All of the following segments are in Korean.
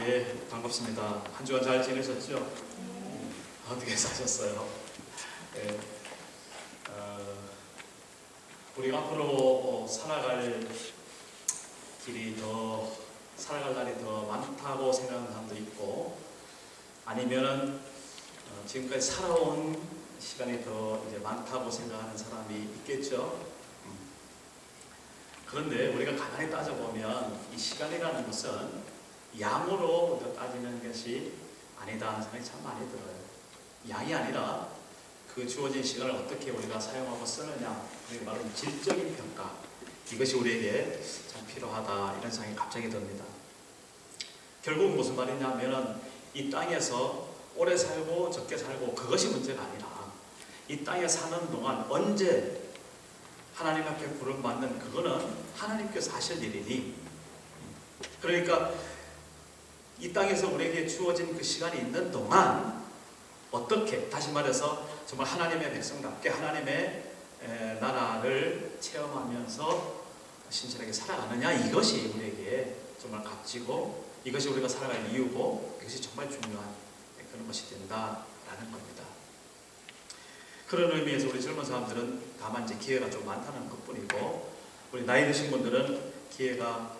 예, 반갑습니다. 한 주간 잘 지내셨죠? 어떻게 사셨어요? 예, 우리가 앞으로 살아갈 길이 살아갈 날이 더 많다고 생각하는 사람도 있고, 아니면은 지금까지 살아온 시간이 더 이제 많다고 생각하는 사람이 있겠죠. 그런데 우리가 가만히 따져보면 이 시간이라는 것은 양으로 따지는 것이 아니다 하는 생각이 참 많이 들어요. 양이 아니라 그 주어진 시간을 어떻게 우리가 사용하고 쓰느냐, 그게 바로 질적인 평가, 이것이 우리에게 참 필요하다, 이런 생각이 갑자기 듭니다. 결국 무슨 말이냐면은 이 땅에서 오래 살고 적게 살고 그것이 문제가 아니라 이 땅에 사는 동안 언제 하나님 앞에 부름받는 그거는 하나님께서 하실 일이니, 그러니까 이 땅에서 우리에게 주어진 그 시간이 있는 동안 어떻게, 다시 말해서 정말 하나님의 백성답게 하나님의 나라를 체험하면서 신실하게 살아가느냐, 이것이 우리에게 정말 값지고 이것이 우리가 살아갈 이유고 이것이 정말 중요한 그런 것이 된다라는 겁니다. 그런 의미에서 우리 젊은 사람들은 다만 이제 기회가 좀 많다는 것뿐이고, 우리 나이 드신 분들은 기회가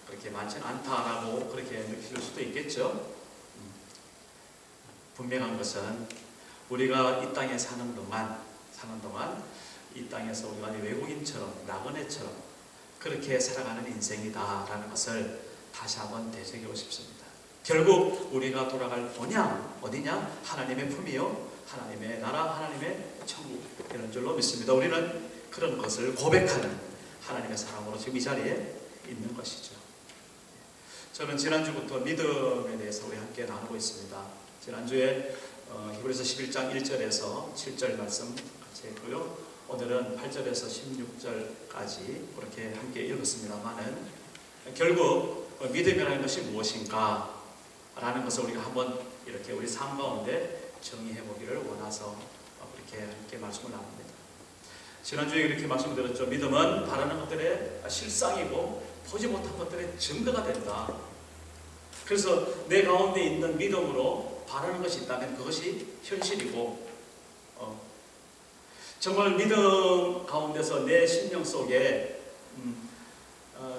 그렇게 많지는 않다라고 그렇게 느낄 수도 있겠죠. 분명한 것은 우리가 이 땅에 사는 동안 이 땅에서 우리가 외국인처럼 나그네처럼 그렇게 살아가는 인생이다라는 것을 다시 한번 되새기고 싶습니다. 결국 우리가 돌아갈 본향 어디냐? 하나님의 품이요, 하나님의 나라, 하나님의 천국, 이런 줄로 믿습니다. 우리는 그런 것을 고백하는 하나님의 사람으로 지금 이 자리에 있는 것이죠. 저는 지난주부터 믿음에 대해서 우리 함께 나누고 있습니다. 지난주에 히브리서 11장 1절에서 7절 말씀 같이 했고요. 오늘은 8절에서 16절까지 그렇게 함께 읽었습니다만은, 결국 믿음이라는 것이 무엇인가 라는 것을 우리가 한번 이렇게 우리 삶 가운데 정의해 보기를 원해서 그렇게 함께 말씀을 나눕니다. 지난주에 이렇게 말씀드렸죠. 믿음은 바라는 것들의 실상이고 보지 못한 것들의 증거가 된다. 그래서 내 가운데 있는 믿음으로 바라는 것이 있다면 그것이 현실이고, 정말 믿음 가운데서 내 심령 속에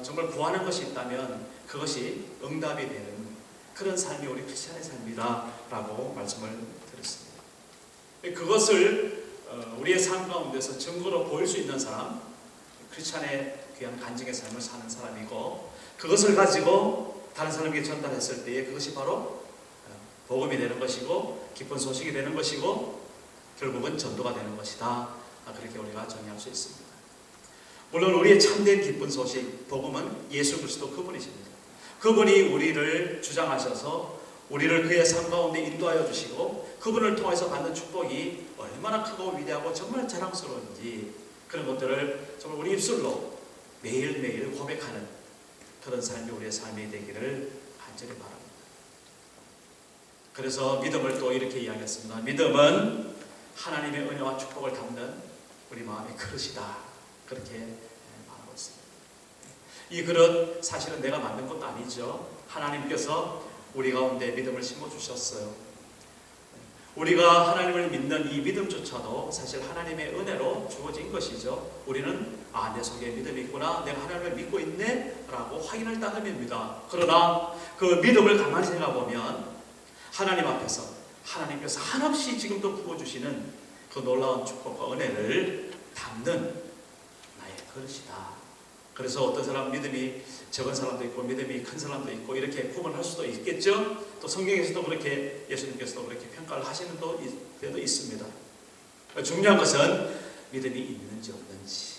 정말 구하는 것이 있다면 그것이 응답이 되는 그런 삶이 우리 크리스찬의 삶이다라고 말씀을 드렸습니다. 그것을 우리의 삶 가운데서 증거로 보일 수 있는 사람, 크리스찬의 귀한 간증의 삶을 사는 사람이고, 그것을 가지고 다른 사람에게 전달했을 때에 그것이 바로 복음이 되는 것이고 기쁜 소식이 되는 것이고 결국은 전도가 되는 것이다. 그렇게 우리가 정의할 수 있습니다. 물론 우리의 참된 기쁜 소식, 복음은 예수 그리스도 그분이십니다. 그분이 우리를 주장하셔서 우리를 그의 삶 가운데 인도하여 주시고 그분을 통해서 받는 축복이 얼마나 크고 위대하고 정말 자랑스러운지, 그런 것들을 정말 우리 입술로 매일매일 고백하는 그런 삶이 우리의 삶이 되기를 간절히 바랍니다. 그래서 믿음을 또 이렇게 이야기했습니다. 믿음은 하나님의 은혜와 축복을 담는 우리 마음의 그릇이다. 그렇게 말하고 있습니다. 이 그릇 사실은 내가 만든 것도 아니죠. 하나님께서 우리 가운데 믿음을 심어주셨어요. 우리가 하나님을 믿는 이 믿음조차도 사실 하나님의 은혜로 주어진 것이죠. 우리는 내 속에 믿음이 있구나, 내가 하나님을 믿고 있네 라고 확인할 따름입니다. 그러나 그 믿음을 가만히 생각해보면 하나님 앞에서 하나님께서 한없이 지금도 부어주시는 그 놀라운 축복과 은혜를 담는 나의 그릇이다. 그래서 어떤 사람 믿음이 적은 사람도 있고 믿음이 큰 사람도 있고 이렇게 구분할 수도 있겠죠. 또 성경에서도 그렇게, 예수님께서도 그렇게 평가를 하시는 때도 있습니다. 중요한 것은 믿음이 있는지 없는지,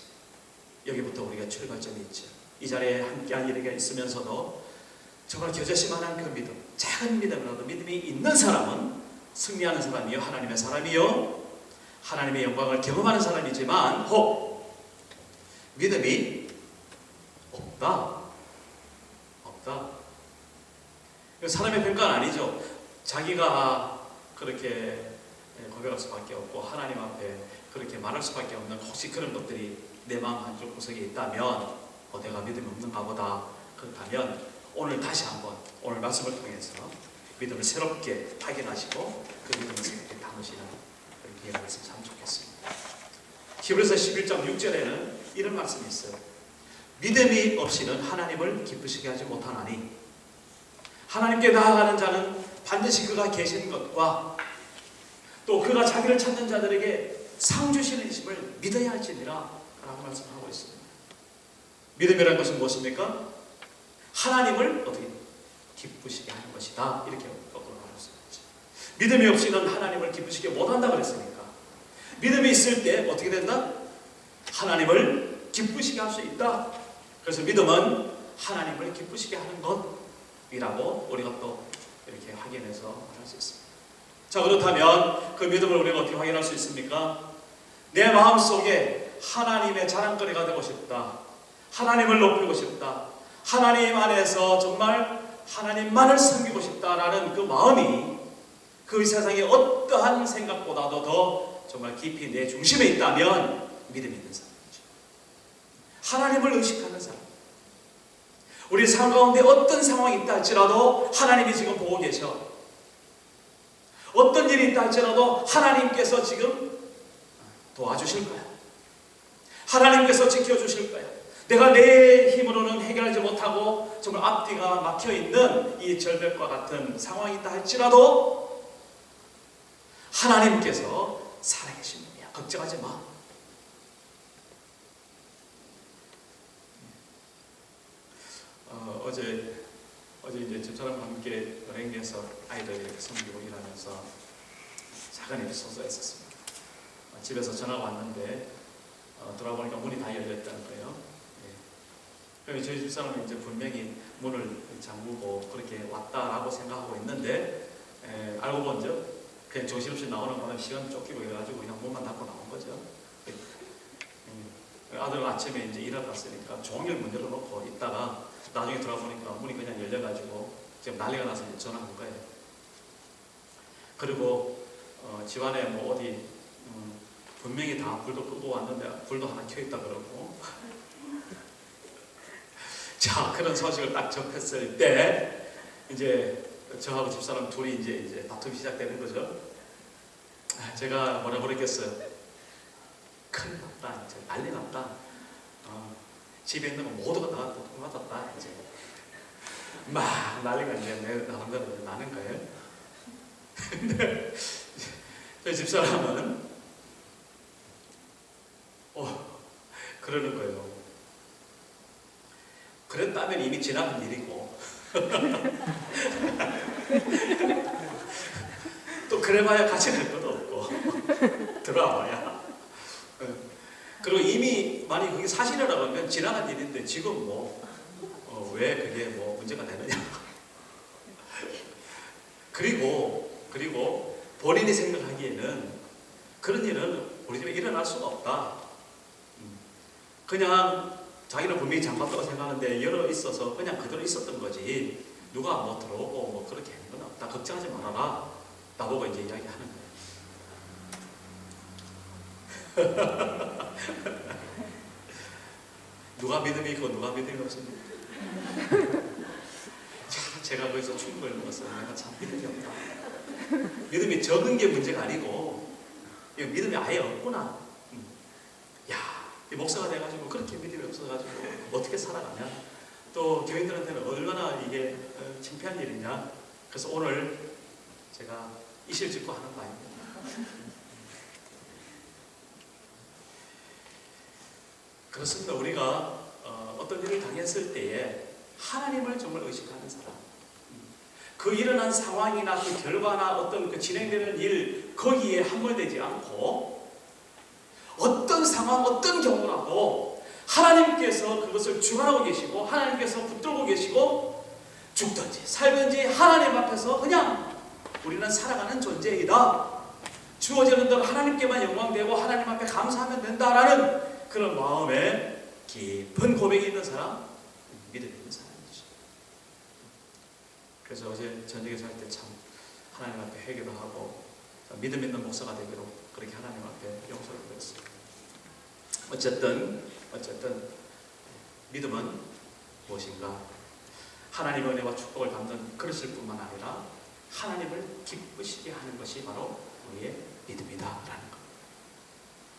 여기부터 우리가 출발점이 있죠. 이 자리에 함께한 일이 있으면서도 정말 겨자씨만한 그 믿음, 작은 믿음이라도 믿음이 있는 사람은 승리하는 사람이요, 하나님의 사람이요, 하나님의 영광을 경험하는 사람이지만 혹 믿음이 없다. 사람의 평가는 아니죠. 자기가 그렇게 고백할 수밖에 없고 하나님 앞에 그렇게 말할 수밖에 없는 혹시 그런 것들이 내 마음 한쪽 구석에 있다면 내가 믿음이 없는가 보다. 그렇다면 오늘 다시 한번, 오늘 오늘 말씀을 통해서 믿음을 새롭게 확인하시고 그 믿음을 새롭게 담으시는 그런 기회가 있으면 참 좋겠습니다. 히브리서 11장 6절에는 이런 말씀이 있어요. 믿음이 없이는 하나님을 기쁘시게 하지 못하나니 하나님께 나아가는 자는 반드시 그가 계신 것과 또 그가 자기를 찾는 자들에게 상 주시는 이심을 믿어야 할지니라 라고 말씀하고 있습니다. 믿음이라는 것은 무엇입니까? 하나님을 어떻게 기쁘시게 하는 것이다. 이렇게 거꾸로 말할 수 있죠. 믿음이 없이는 하나님을 기쁘시게 못한다 그랬으니까 믿음이 있을 때 어떻게 된다? 하나님을 기쁘시게 할 수 있다. 그래서 믿음은 하나님을 기쁘시게 하는 것이라고 우리가 또 이렇게 확인해서 말할 수 있습니다. 자, 그렇다면 그 믿음을 우리가 어떻게 확인할 수 있습니까? 내 마음속에 하나님의 자랑거리가 되고 싶다. 하나님을 높이고 싶다. 하나님 안에서 정말 하나님만을 섬기고 싶다라는 그 마음이 그 세상의 어떠한 생각보다도 더 정말 깊이 내 중심에 있다면 믿음이 있는 사람이죠. 하나님을 의식하는 사람. 우리 삶 가운데 어떤 상황이 있다 할지라도 하나님이 지금 보고 계셔. 어떤 일이 있다 할지라도 하나님께서 지금 도와주실 거야. 하나님께서 지켜주실 거야. 내가 내 힘으로는 해결하지 못하고 정말 앞뒤가 막혀있는 이 절벽과 같은 상황이 있다 할지라도 하나님께서 살아계신 분이야. 걱정하지 마. 어제 이제 집사람과 함께 여행에서 아이들 이렇게 섬기고 일하면서 작은 에피소드가 있었습니다. 집에서 전화가 왔는데 돌아보니까 문이 다 열렸다는 거예요. 저희 집사람은 이제 분명히 문을 잠그고 그렇게 왔다라고 생각하고 있는데 알고 본죠. 그냥 정신없이 나오는 바람에 시간 쫓기고 이래가지고 그냥 문만 닫고 나온 거죠. 아들 아침에 이제 일하러 갔으니까 종일 문 열어놓고 있다가 나중에 들어보니까 문이 그냥 열려가지고 지금 난리가 나서 이제 전화한 거예요. 그리고 집안에 뭐 어디 분명히 다 불도 끄고 왔는데 불도 하나 켜있다 그러고 자, 그런 소식을 딱 접했을 때 이제 저하고 집사람 둘이 이제 다툼이 시작되는 거죠. 제가 뭐라 그랬겠어요? 큰일 났다, 이제 난리 났다. 집에 있는 거 모두가 다 도둑 맞았다. 이제 막 난리가 이제 내 나름대로 나는 거예요. 근데 저희 집사람은 그러는 거예요. 그랬다면 이미 지나간 일이고 또 그래봐야 같이 될 것도 없고 들어와봐야 그리고 이미 만약 그게 사실이라고 하면 지나간 일인데 지금 왜 그게 문제가 되느냐. 그리고 본인이 생각하기에는 그런 일은 우리 집에 일어날 수가 없다. 그냥 자기는 분명히 장봤다고 생각하는데 열어 있어서 그냥 그대로 있었던 거지 누가 들어오고 그렇게 하는 건 없다. 걱정하지 말아라. 나보고 이제 이야기하는 거예요. 누가 믿음이 있고 누가 믿음이 없습니까? 제가 거기서 충격을 먹었어요. 내가 참 믿음이 없다. 믿음이 적은 게 문제가 아니고 믿음이 아예 없구나. 이 목사가 돼가지고 그렇게 믿음이 없어가지고 어떻게 살아가냐. 또 교인들한테는 얼마나 이게 창피한 일이냐. 그래서 오늘 제가 이실 짓고 하는 바입니다. 그렇습니다. 우리가 어떤 일을 당했을 때에 하나님을 정말 의식하는 사람, 그 일어난 상황이나 그 결과나 어떤 그 진행되는 일 거기에 함몰되지 않고 어떤 상황, 어떤 경우라도 하나님께서 그것을 주관하고 계시고 하나님께서 붙들고 계시고 죽든지 살든지 하나님 앞에서 그냥 우리는 살아가는 존재이다. 주어지는 대로 하나님께만 영광되고 하나님 앞에 감사하면 된다라는 그런 마음에 깊은 고백이 있는 사람, 믿음이 있는 사람이죠. 그래서 어제 저녁에 잘 때 참 하나님 앞에 회개도 하고 믿음 있는 목사가 되기로 그렇게 하나님 앞에 용서를 드렸습니다. 어쨌든 믿음은 무엇인가? 하나님의 은혜와 축복을 담는 그릇일 뿐만 아니라 하나님을 기쁘시게 하는 것이 바로 우리의 믿음이다라는 것.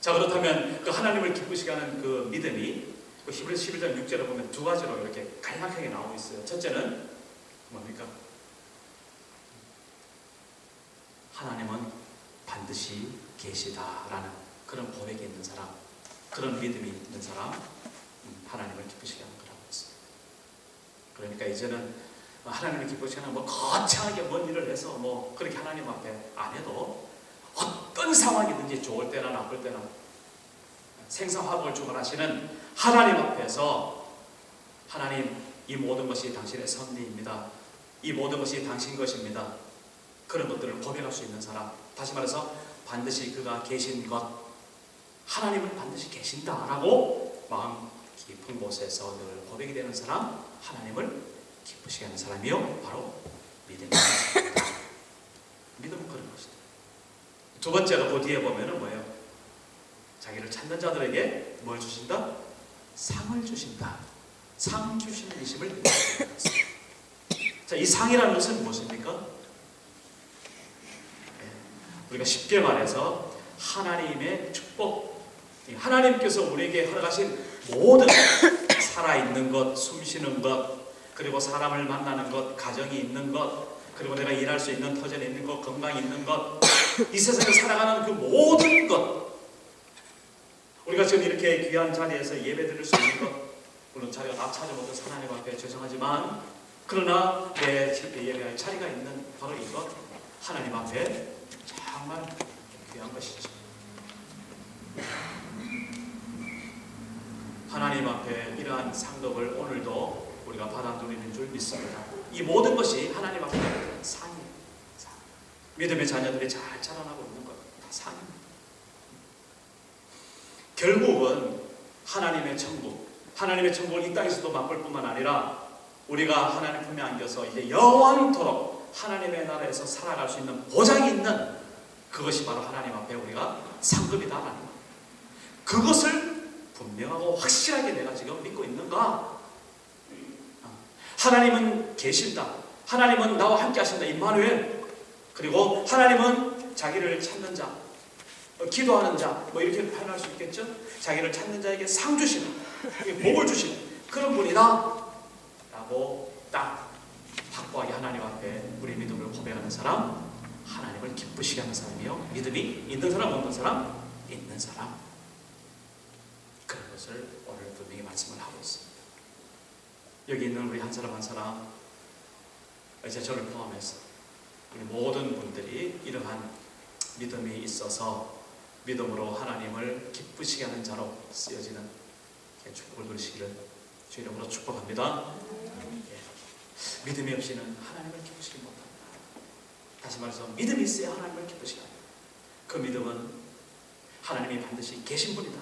자, 그렇다면 그 하나님을 기쁘시게 하는 그 믿음이 그 히브리서 11장 6절에 보면 두 가지로 이렇게 간략하게 나오고 있어요. 첫째는 뭡니까? 하나님은 반드시 계시다라는 그런 고백이 있는 사람, 그런 믿음이 있는 사람, 하나님을 기쁘시게 하는 거라고 했어요. 그러니까 이제는 하나님을 기쁘시게 하는 거창하게 뭔 일을 해서 그렇게 하나님 앞에 안 해도 어떤 상황이든지 좋을 때나 나쁠 때나 생사화복을 주관하시는 하나님 앞에서 하나님, 이 모든 것이 당신의 섭리입니다. 이 모든 것이 당신 것입니다. 그런 것들을 고백할 수 있는 사람, 다시 말해서 반드시 그가 계신 것, 하나님은 반드시 계신다라고 마음 깊은 곳에서 늘 고백이 되는 사람, 하나님을 기쁘시게 하는 사람이요, 바로 믿음입니다. 믿음은 그런 것이다. 두 번째가 그 뒤에 보면은 뭐예요? 자기를 찾는 자들에게 뭘 주신다? 상을 주신다. 상 주시는 이심을 믿습니다. 자, 이 상이라는 것은 무엇입니까? 우리가 쉽게 말해서 하나님의 축복, 하나님께서 우리에게 허락하신 모든 살아있는 것, 숨쉬는 것, 그리고 사람을 만나는 것, 가정이 있는 것, 그리고 내가 일할 수 있는 터전에 있는 것, 건강이 있는 것, 이 세상에 살아가는 그 모든 것, 우리가 지금 이렇게 귀한 자리에서 예배 드릴 수 있는 것, 물론 자리가 다 차지 못해서 하나님 앞에 죄송하지만, 그러나 내 예배할 자리가 있는 바로 이것, 하나님 앞에 정말 귀한 것이죠. 하나님 앞에 이러한 상급을 오늘도 우리가 받아 누리는 줄 믿습니다. 이 모든 것이 하나님 앞에 상이에요. 상. 믿음의 자녀들이 잘 자라나고 있는 것, 다 상입니다. 결국은 하나님의 천국을 이 땅에서도 맛볼 뿐만 아니라 우리가 하나님 품에 안겨서 이제 영원토록 하나님의 나라에서 살아갈 수 있는 보장이 있는 그것이 바로 하나님 앞에 우리가 상급이다라는 것. 그것을 분명하고 확실하게 내가 지금 믿고 있는가? 하나님은 계신다. 하나님은 나와 함께 하신다. 임마누엘. 그리고 하나님은 자기를 찾는 자, 기도하는 자, 이렇게 표현할 수 있겠죠? 자기를 찾는 자에게 상 주시는, 복을 주시는 그런 분이다 라고 딱 확고하게 하나님 앞에 우리 믿음을 고백하는 사람, 하나님을 기쁘시게 하는 사람이요, 믿음이 있는 사람, 없는 사람? 있는 사람. 그런 것을 오늘 분명히 말씀을 하고 있습니다. 여기 있는 우리 한 사람 한 사람, 이제 저를 포함해서 우리 모든 분들이 이러한 믿음이 있어서 믿음으로 하나님을 기쁘시게 하는 자로 쓰여지는 축복을 누리시기를 주 이름으로 축복합니다. 믿음이 없이는 하나님을 기쁘시게 못합니다. 다시 말해서 믿음이 있어야 하나님을 기쁘시게 합니다. 그 믿음은 하나님이 반드시 계신 분이다.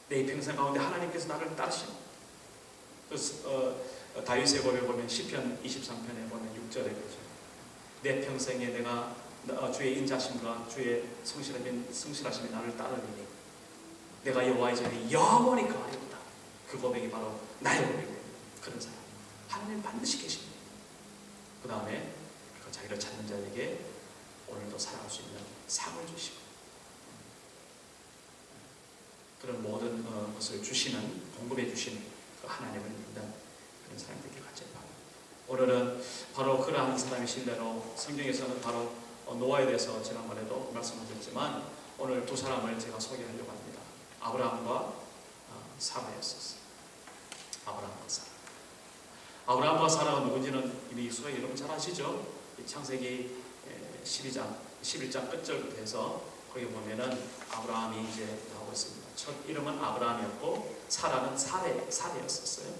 내 평생 가운데 하나님께서 나를 따르시는, 다윗의 고백을 보면 시편 23편에 보면 6절에 그러죠. 내 평생에 내가 주의 인자심과 주의 성실하심이 나를 따르리니 내가 여호와의 전에 영원히 거하리로다. 그 고백이 바로 나의 고백입니다. 그런 사람, 하나님 반드시 계십니다. 그 다음에 자기를 찾는 자에게 오늘도 살아갈 수 있는 상을 주시고 그런 모든 것을 주시는, 공급해 주시는 그 하나님을 믿는 그런 사람이 되길 간절히 바랍니다. 오늘은 바로 그러한 사람의 신뢰로 성경에서는 바로 노아에 대해서 지난번에도 말씀드렸지만 오늘 두 사람을 제가 소개하려고 합니다. 아브라함과 사라였었어요. 아브라함과 사라가 누군지는 이미 익숙하게 여러분 잘 아시죠? 창세기 11장 끝절부터 해서 거기 보면은 아브라함이 이제 나오고 있습니다. 첫 이름은 아브라함이었고 사라는 사레였었어요.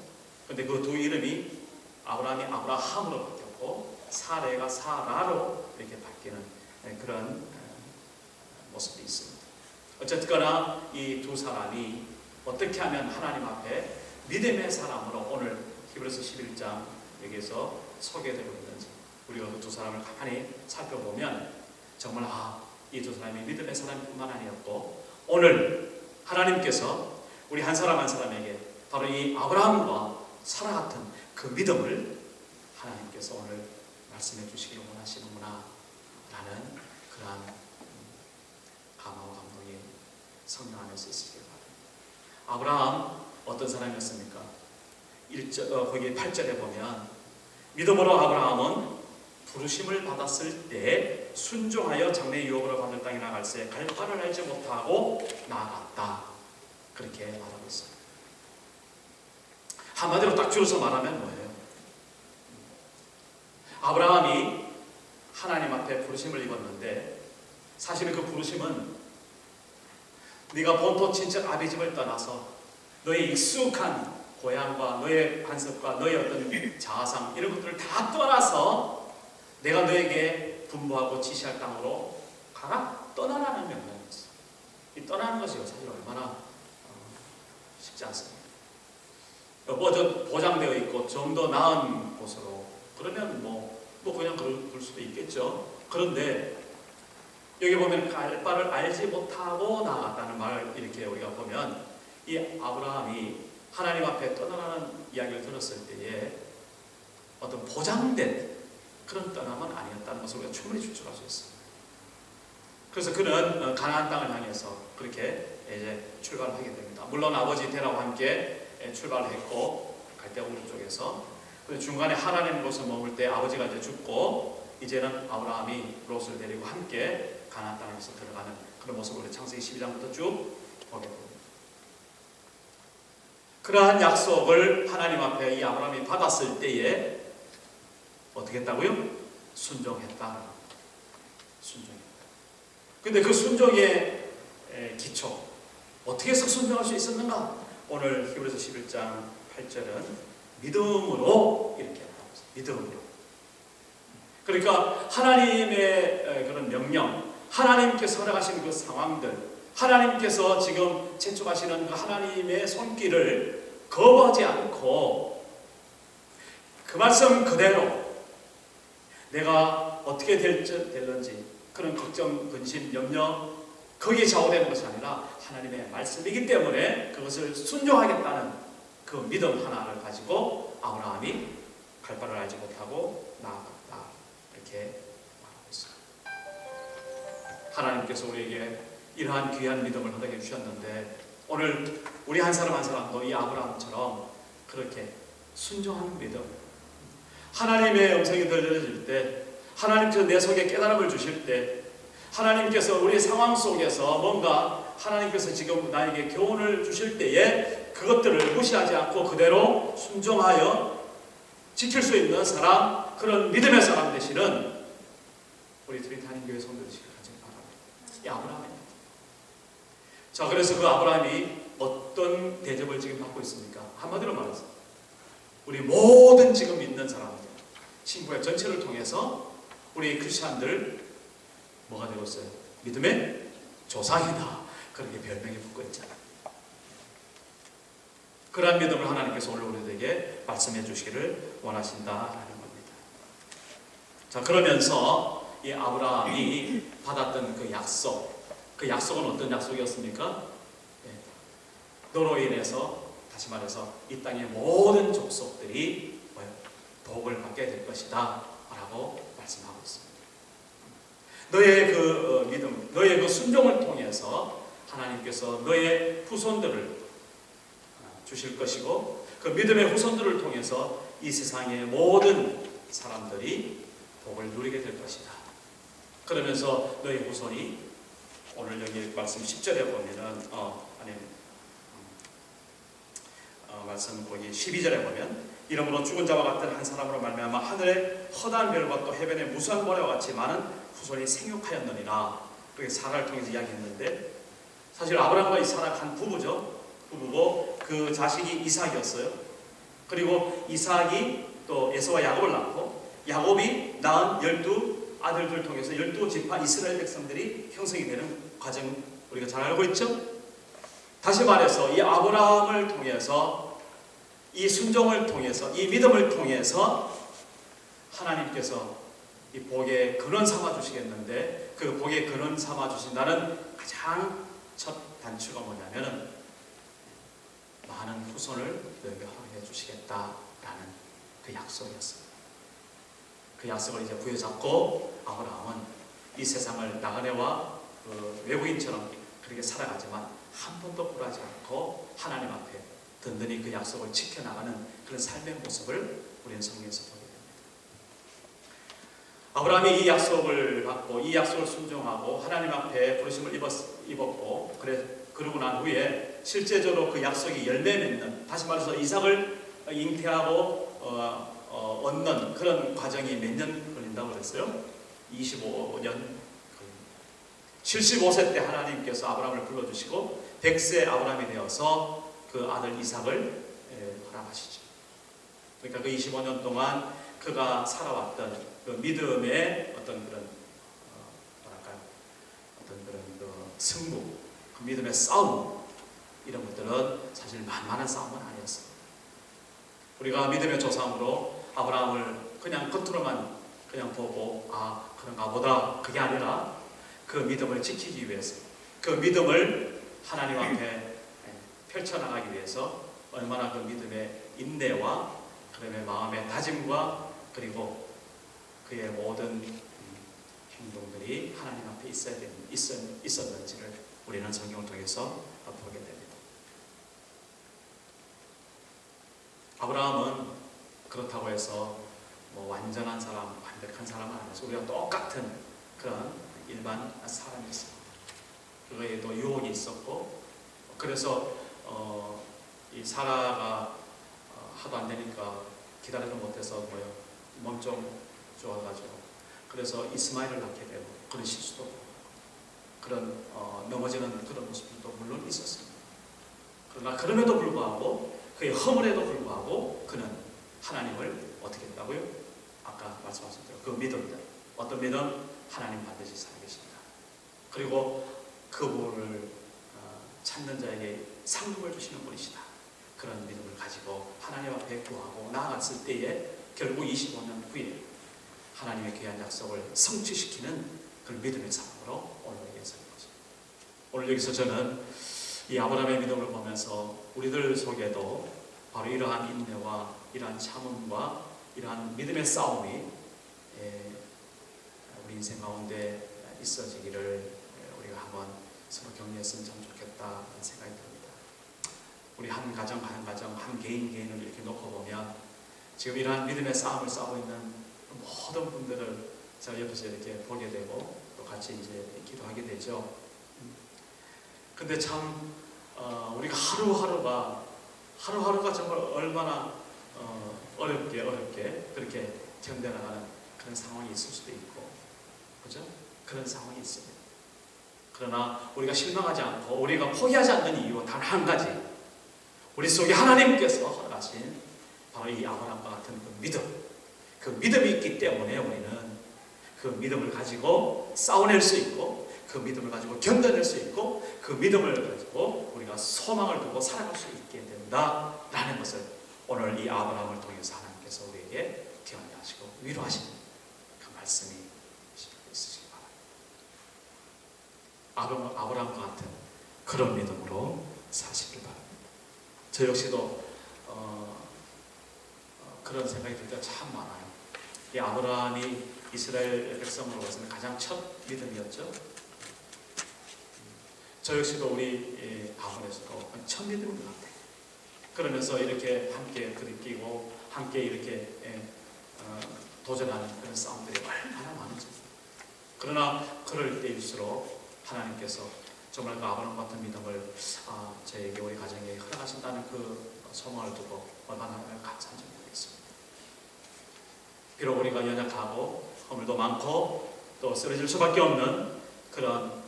근데 그 두 이름이 아브라함이 아브라함으로 바뀌었고 사레가 사라로 이렇게 바뀌는 그런 모습이 있습니다. 어쨌거나 이 두 사람이 어떻게 하면 하나님 앞에 믿음의 사람으로 오늘 히브리서 11장 여기에서 소개되고 있는지 우리가 그 두 사람을 가만히 살펴보면 정말 이 두 사람이 믿음의 사람뿐만 아니었고 오늘 하나님께서 우리 한 사람 한 사람에게 바로 이 아브라함과 살아갔던 그 믿음을 하나님께서 오늘 말씀해 주시기를 원하시는구나 라는 그러한 감화와 감동이 성령 안에서 있으시길 바랍니다. 아브라함 어떤 사람이었습니까? 거기 8절에 보면 믿음으로 아브라함은 부르심을 받았을 때 순종하여 장래 유업으로 받을 땅에 나갈새 갈 바를 알지 못하고 나아갔다. 그렇게 말하고 있습니다. 한마디로 딱 줄여서 말하면 뭐예요? 아브라함이 하나님 앞에 부르심을 입었는데 사실은 그 부르심은 네가 본토 친척 아비 집을 떠나서 너의 익숙한 고향과 너의 관습과 너의 어떤 자아상 이런 것들을 다 떠나서 내가 너에게 분부하고 지시할 땅으로 가라, 떠나라는 명령이었어. 이 떠나는 것이 사실 얼마나 쉽지 않습니다. 보장되어 있고 좀 더 나은 곳으로 그러면 뭐 그냥 그럴 수도 있겠죠. 그런데 여기 보면 갈 바를 알지 못하고 나아갔다는 말을 이렇게 우리가 보면 이 아브라함이 하나님 앞에 떠나라는 이야기를 들었을 때에 어떤 보장된 그런 떠남은 아니었다는 것을 우리가 충분히 추측할 수 있습니다. 그래서 그는 가나안 땅을 향해서 그렇게 이제 출발을 하게 됩니다. 물론 아버지 데라와 함께 출발을 했고 갈대아 우르 쪽에서 중간에 하란이라는 곳에 머물 때 아버지가 이제 죽고 이제는 아브라함이 롯을 데리고 함께 가나안 땅에서 들어가는 그런 모습을 창세기 12장부터 쭉 보게 됩니다. 그러한 약속을 하나님 앞에 이 아브라함이 받았을 때에 어떻게 했다고요? 순종했다. 순종했다. 근데 그 순종의 기초 어떻게 해서 순종할 수 있었는가? 오늘 히브리서 11장 8절은 믿음으로 이렇게 했다고 했어요. 믿음으로. 그러니까 하나님의 그런 명령, 하나님께서 허락하신 그 상황들, 하나님께서 지금 재촉하시는 그 하나님의 손길을 거부하지 않고 그 말씀 그대로 내가 어떻게 될런지 그런 걱정, 근심, 염려 거기에 좌우되는 것이 아니라 하나님의 말씀이기 때문에 그것을 순종하겠다는 그 믿음 하나를 가지고 아브라함이 갈 바를 알지 못하고 나아갔다. 이렇게 말하고 있습니다. 하나님께서 우리에게 이러한 귀한 믿음을 허락해 주셨는데 오늘 우리 한 사람 한 사람도 이 아브라함처럼 그렇게 순종하는 믿음, 하나님의 음성이 들려질 때, 하나님께서 내 속에 깨달음을 주실 때, 하나님께서 우리 상황 속에서 뭔가 하나님께서 지금 나에게 교훈을 주실 때에 그것들을 무시하지 않고 그대로 순종하여 지킬 수 있는 사람, 그런 믿음의 사람 되시는 우리 트리타님 교회 성도들이시길 간절히 바랍니다. 이 아브라함입니다. 자, 그래서 그 아브라함이 어떤 대접을 지금 받고 있습니까? 한마디로 말해서 우리 모든 지금 믿는 사람들, 신구약 전체를 통해서 우리 크리스찬들 뭐가 되고 있어요? 믿음의 조상이다. 그렇게 별명이 붙고 있잖아요. 그러한 믿음을 하나님께서 오늘 우리에게 말씀해 주시기를 원하신다라는 겁니다. 자, 그러면서 이 아브라함이 받았던 그 약속, 그 약속은 어떤 약속이었습니까? 너로 인해서, 다시 말해서 이 땅의 모든 족속들이 복을 받게 될 것이다 라고 말씀하고 있습니다. 너의 그 믿음, 너의 그 순종을 통해서 하나님께서 너의 후손들을 주실 것이고 그 믿음의 후손들을 통해서 이 세상의 모든 사람들이 복을 누리게 될 것이다. 그러면서 너의 후손이 오늘 여기 말씀 10절에 보면은 말씀 거기 12절에 보면 이러므로 죽은 자와 같은 한 사람으로 말미암아 하늘의 허다한 별과 또 해변의 무수한 모래와 같이 많은 후손이 생육하였느니라. 그렇게 사라를 통해서 이야기했는데 사실 아브라함과 이 사라가 한 부부고 그 자식이 이삭이었어요. 그리고 이삭이 또 에서와 야곱을 낳고 야곱이 낳은 12아들들 통해서 12지파 이스라엘 백성들이 형성이 되는 과정 우리가 잘 알고 있죠? 다시 말해서 이 아브라함을 통해서 이 순종을 통해서 이 믿음을 통해서 하나님께서 이 복의 근원 삼아 주시겠는데 그 복의 근원 삼아 주신다는 가장 첫 단추가 뭐냐면은 많은 후손을 너에게 허락해 주시겠다라는 그 약속이었습니다. 그 약속을 이제 부여잡고 아브라함은 이 세상을 나그네와 그 외국인처럼 그렇게 살아가지만 한 번도 굴하지 않고 하나님 앞에 든든히 그 약속을 지켜나가는 그런 삶의 모습을 우리는 성경에서 보게 됩니다. 아브라함이 이 약속을 받고 이 약속을 순종하고 하나님 앞에 부르심을 입었고 그러고 난 후에 실제적으로 그 약속이 열매 맺는, 다시 말해서 이삭을 잉태하고 얻는 그런 과정이 몇 년 걸린다고 그랬어요? 25년 걸립니다. 75세 때 하나님께서 아브라함을 불러주시고 100세 아브라함이 되어서 그 아들 이삭을 허락하시죠. 그러니까 그 25년 동안 그가 살아왔던 그 믿음의 어떤 그런 뭐랄까요? 어떤 그런 그 승부, 그 믿음의 싸움, 이런 것들은 사실 만만한 싸움은 아니었습니다. 우리가 믿음의 조상으로 아브라함을 그냥 겉으로만 그냥 보고 그런가 보다, 그게 아니라 그 믿음을 지키기 위해서, 그 믿음을 하나님 앞에 펼쳐나가기 위해서 얼마나 그 믿음의 인내와 그다음에 마음의 다짐과 그리고 그의 모든 행동들이 하나님 앞에 있었는지를 우리는 성경을 통해서 보게 됩니다. 아브라함은 그렇다고 해서 완전한 사람, 완벽한 사람은 아니어서 우리가 똑같은 그런 일반 사람이었습니다. 그거에도 유혹이 있었고, 그래서 이 사라가 하도 안 되니까 기다리지 못해서 몸 좀 좋아가지고 그래서 이스마엘을 낳게 되고 그런 실수도 그런 넘어지는 그런 모습도 물론 있었습니다. 그러나 그럼에도 불구하고 그의 허물에도 불구하고 그는 하나님을 어떻게 했다고요? 아까 말씀하신 대로 그 믿음들, 어떤 믿음? 하나님 반드시 살아계십니다. 그리고 그분을 찾는 자에게 상급을 주시는 분이시다. 그런 믿음을 가지고 하나님 앞에 구하고 나아갔을 때에 결국 25년 후에 하나님의 귀한 약속을 성취시키는 그 믿음의 사람으로 오늘 여기에 서는 거죠. 오늘 여기서 저는 이 아브라함의 믿음을 보면서 우리들 속에도 바로 이러한 인내와 이러한 참음과 이러한 믿음의 싸움이 우리 인생 가운데 있어지기를 우리가 한번 서로 격려했으면 참 좋겠다는 생각이 듭니다. 우리 한 가정, 한 개인을 이렇게 놓고 보면 지금 이러한 믿음의 싸움을 싸우고 있는 모든 분들을 제가 옆에서 이렇게 보게 되고 또 같이 이제 기도하게 되죠. 근데 참 우리가 하루하루가 정말 얼마나 어렵게 그렇게 견뎌나가는 그런 상황이 있을 수도 있고, 그죠? 그런 상황이 있습니다. 그러나 우리가 실망하지 않고 우리가 포기하지 않는 이유 단 한 가지, 우리 속에 하나님께서 허락하신 바로 이 아브라함과 같은 그 믿음이 있기 때문에 우리는 그 믿음을 가지고 싸워낼 수 있고, 그 믿음을 가지고 견뎌낼 수 있고, 그 믿음을 가지고 우리가 소망을 두고 살아갈 수 있게 된다라는 것을 오늘 이 아브라함을 통해서 하나님께서 우리에게 격려하시고 위로하시는 그 말씀이 있으시기 바랍니다. 아브라함과 같은 그런 믿음으로 사시길 바랍니다. 저 역시도 그런 생각이 들 때가 참 많아요. 이 아브라함이 이스라엘 백성으로서는 가장 첫 믿음이었죠. 저 역시도 우리 가문에서도 첫 믿음인 것 같아요. 그러면서 이렇게 함께 부딪히고 함께 이렇게 도전하는 그런 싸움들이 얼마나 많은지. 그러나 그럴 때일수록 하나님께서 정말 그 아브라함 같은 믿음을 저에게, 우리 가정에 허락하신다는 그 소망을 두고 얼마나 감사한지 모르겠습니다. 비록 우리가 연약하고 허물도 많고 또 쓰러질 수밖에 없는 그런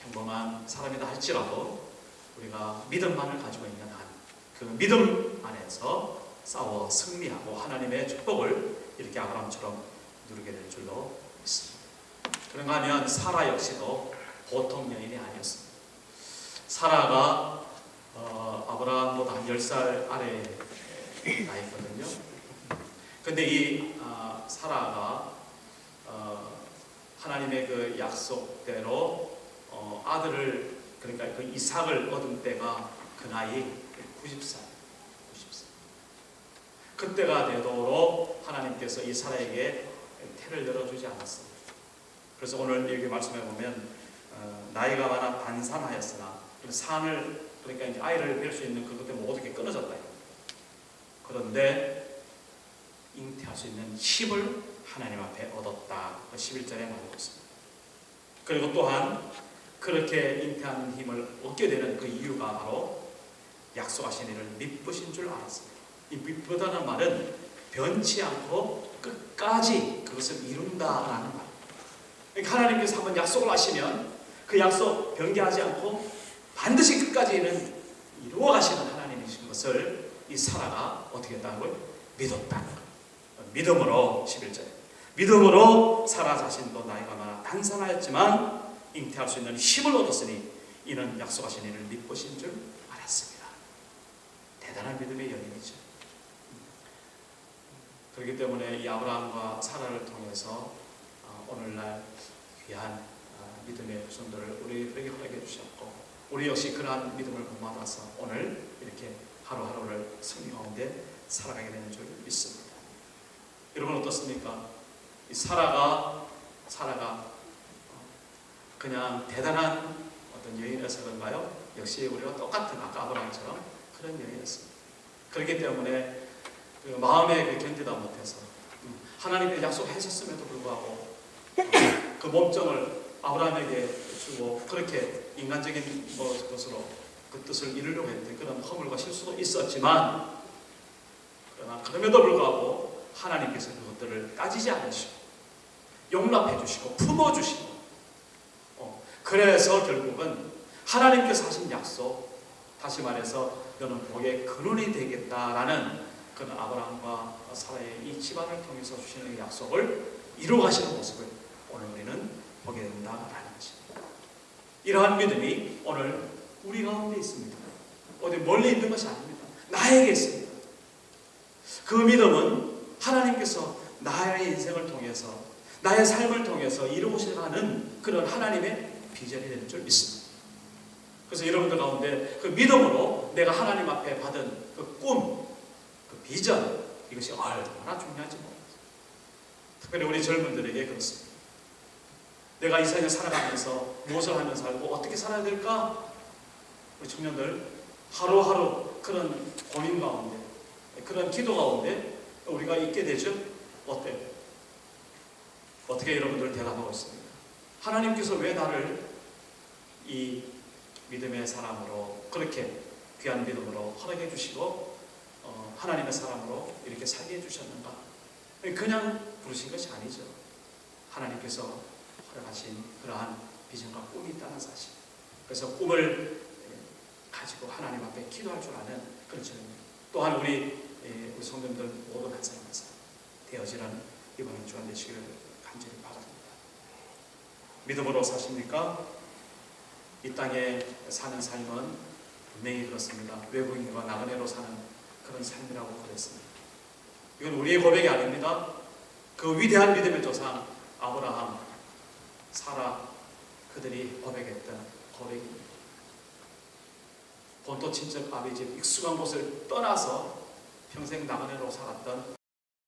평범한 사람이다 할지라도 우리가 믿음만을 가지고 있는 한 그 믿음 안에서 싸워 승리하고 하나님의 축복을 이렇게 아브라함처럼 누리게 될 줄로 믿습니다. 그런가 하면 사라 역시도 보통 여인이 아니었습니다. 사라가 아브라함보다 한 10살 아래의 나이거든요. 근데 이 사라가 하나님의 그 약속대로 아들을, 그러니까 그 이삭을 얻은 때가 그 나이 90살. 그때가 되도록 하나님께서 이 사라에게 태를 열어주지 않았습니다. 그래서 오늘 여기 말씀해 보면 나이가 많아 반산하였으나 산을 그러니까 이제 아이를 뵐 수 있는 그것 때문에 모든 게 끊어졌다. 그런데 잉태할 수 있는 힘을 하나님 앞에 얻었다. 11절에 말하고 있습니다. 그리고 또한 그렇게 잉태하는 힘을 얻게 되는 그 이유가 바로 약속하신 이를 믿으신 줄 알았습니다. 이 믿보다는 말은 변치 않고 끝까지 그것을 이룬다라는 말. 그러니까 하나님께서 한번 약속을 하시면 그 약속 변개하지 않고 반드시 끝까지는 이루어 가시는 하나님이신 것을 이 사라가 어떻게 했다고요? 믿었다. 믿음으로 11절. 믿음으로 사라 자신도 나이가 많아 단산하였지만 잉태할 수 있는 힘을 얻었으니 이는 약속하신 이를 믿으신 줄 알았습니다. 대단한 믿음의 연인이죠. 그렇기 때문에 이 아브라함과 사라를 통해서 오늘날 귀한 믿음의 후손들을 우리에게 허락해 주셨고 우리 역시 그러한 믿음을 본받아서 오늘 이렇게 하루하루를 승리 가운데 살아가게 되는 줄 믿습니다. 여러분 어떻습니까? 이 사라가 그냥 대단한 어떤 여인에서 그런가요? 역시 우리가 똑같은 아까 아브라함처럼 그런 여인이었습니다. 그렇기 때문에 그 마음에 견디다 못해서 하나님께 약속하셨음에도 불구하고 그 몸종을 아브라함에게 주고 그렇게 인간적인 것으로 그 뜻을 이루려고 했던 그런 허물과 실수도 있었지만 그러나 그럼에도 불구하고 하나님께서 그것들을 따지지 않으시고 용납해 주시고 품어 주시고 그래서 결국은 하나님께서 하신 약속, 다시 말해서 너는 복의 근원이 되겠다라는 그런 아브라함과 사라의 이 집안을 통해서 주시는 약속을 이루어 가시는 모습을 오늘 우리는 보게 된다라는 것입니다. 이러한 믿음이 오늘 우리 가운데 있습니다. 어디 멀리 있는 것이 아닙니다. 나에게 있습니다. 그 믿음은 하나님께서 나의 인생을 통해서 나의 삶을 통해서 이루고자 하는 그런 하나님의 비전이 되는 줄 믿습니다. 그래서 여러분들 가운데 그 믿음으로 내가 하나님 앞에 받은 그 꿈, 그 비전, 이것이 얼마나 중요한지 모릅니다. 특별히 우리 젊은들에게 그렇습니다. 내가 이 세상에 살아가면서 무엇을 하며 살고 어떻게 살아야 될까? 우리 청년들 하루하루 그런 고민 가운데, 그런 기도 가운데 우리가 있게 되죠. 어때요? 어떻게 여러분들 대답하고 있습니까? 하나님께서 왜 나를 이 믿음의 사람으로 그렇게 귀한 믿음으로 허락해 주시고 하나님의 사람으로 이렇게 살게 해주셨는가? 그냥 부르신 것이 아니죠. 하나님께서 허락하신 그러한 비전과 꿈이 있다는 사실. 그래서 꿈을 가지고 하나님 앞에 기도할 줄 아는 그런 젊은이. 또한 우리 성도님들 모두 한 사람 한 사람 되어지는 이번 주간 되시기를 간절히 바랍니다. 믿음으로 사십니까? 이 땅에 사는 삶은 분명히 그렇습니다. 외국인과 나그네로 사는 그런 삶이라고 그랬습니다. 이건 우리의 고백이 아닙니다. 그 위대한 믿음의 조상 아브라함, 사라 그들이 고백했던 고백입니다. 본토 친척 아비 집 익숙한 곳을 떠나서 평생 나그네로 살았던